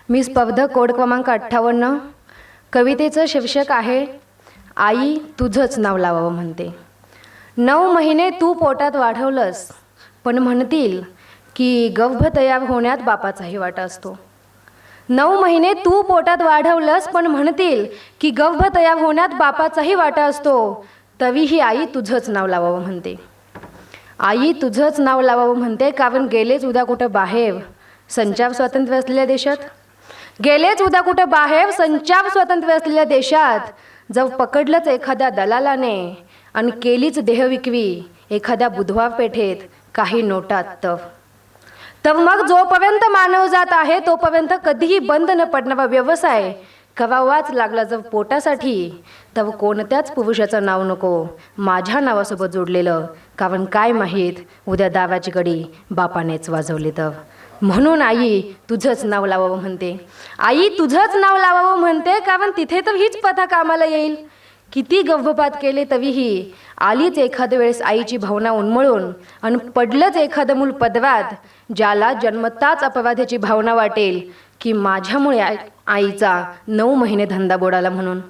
मी स्पर्धक कोड क्रमांक 58. कवितेचं शीर्षक आहे आई तुझंच नाव लावावं म्हणते. 9 महिने तू पोटात वाढवलंस, पण म्हणतील की गर्भ तयार होण्यात बापाचाही वाटा असतो. 9 महिने तू पोटात वाढवलंस, पण म्हणतील की गर्भ तयार होण्यात बापाचाही वाटा असतो. तरीही आई तुझंच नाव लावावं म्हणते. आई तुझंच नाव लावावं म्हणते, कारण गेलेच उद्या कुठं बाहेर संचार स्वातंत्र्य असलेल्या देशात, गेलेच उद्या कुठं बाहेर संचार स्वातंत्र्य असलेल्या देशात जर पकडलंच एखाद्या दलालाने आणि केलीच देहविक्री एखाद्या बुधवार पेठेत काही नोटात, तर मग जोपर्यंत मानवजात आहे तोपर्यंत कधीही बंद न पडणारा व्यवसाय करावाच लागला जर पोटासाठी, तर कोणत्याच पुरुषाचं नाव नको माझ्या नावासोबत जोडलेलं, कारण काय माहीत उद्या दावाची कडी बापानेच वाजवली तर. म्हणून आई तुझंच नाव लावावं म्हणते. आई तुझंच नाव लावावं म्हणते, कारण तिथे तर हीच प्रथा कामाला येईल. किती गर्भपात केले तरीही आलीच एखाद्या वेळेस आईची भावना उन्मळून आणि पडलंच एखादं मूल पदरात, ज्याला जन्मताच अपराधाची भावना वाटेल की माझ्यामुळे आईचा 9 महिने धंदा बुडाला म्हणून,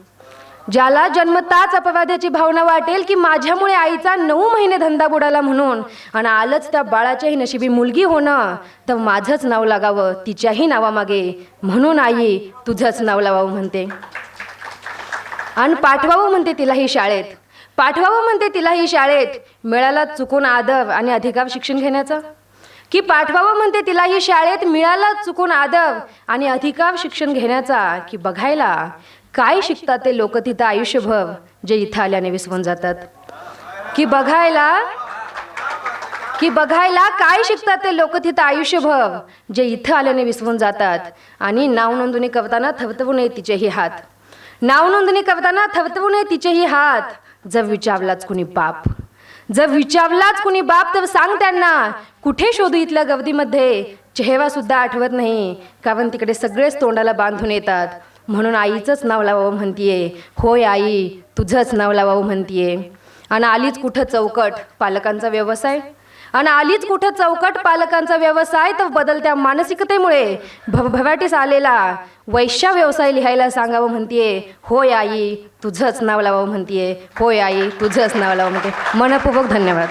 ज्याला जन्मताच अपराधाची भावना वाटेल की माझ्यामुळे आईचा 9 महिने धंदा बुडाला म्हणून, आणि आलंच त्या बाळाच्याही नशिबी मुलगी होणं, तर माझंच नाव लागावं तिच्याही नावामागे. म्हणून आई तुझंच नाव लावावं म्हणते. आणि पाठवावं म्हणते तिलाही शाळेत, पाठवावं म्हणते तिलाही शाळेत, मिळाला चुकून आदर आणि अधिकार शिक्षण घेण्याचा, की पाठवावं म्हणते तिलाही शाळेत, मिळाला चुकून आदर आणि अधिकार शिक्षण घेण्याचा, की बघायला काय शिकतात ते लोक तिथं आयुष्यभर जे इथं आल्याने विसरून जातात, की बघायला काय शिकतात ते लोक तिथं आयुष्यभर जे इथं आल्याने विसरून जातात. आणि नाव नोंदणी करताना थरथरू नये तिचेही हात, नाव नोंदणी करताना थरथरू नये तिचेही हात. जर विचारलाच कुणी बाप, जर विचारलाच कुणी बाप, तर सांग त्यांना कुठे शोधू इथल्या गर्दीमध्ये, चेहरा सुद्धा आठवत नाही, कारण तिकडे सगळेच तोंडाला बांधून येतात. म्हणून आईचंच नाव लावावं म्हणतीये. होय आई तुझंच नाव लावावं म्हणतीये. आणि आलीच कुठं चौकट पालकांचा व्यवसाय, आणि आलीच कुठं चौकट पालकांचा व्यवसाय, तर बदलत्या मानसिकतेमुळे भरभराटीस आलेला वैश्य व्यवसाय लिहायला सांगावं म्हणतीये. होय आई तुझंच नाव लावावं म्हणतीये. होय आई तुझंच नाव लावावं म्हणते. मनपूर्वक धन्यवाद.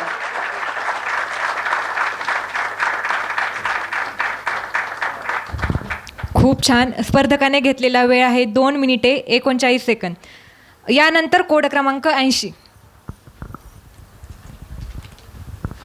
खूप छान. स्पर्धकाने घेतलेला वेळ आहे 2 मिनिटे 39 सेकंद. यानंतर कोड क्रमांक 80.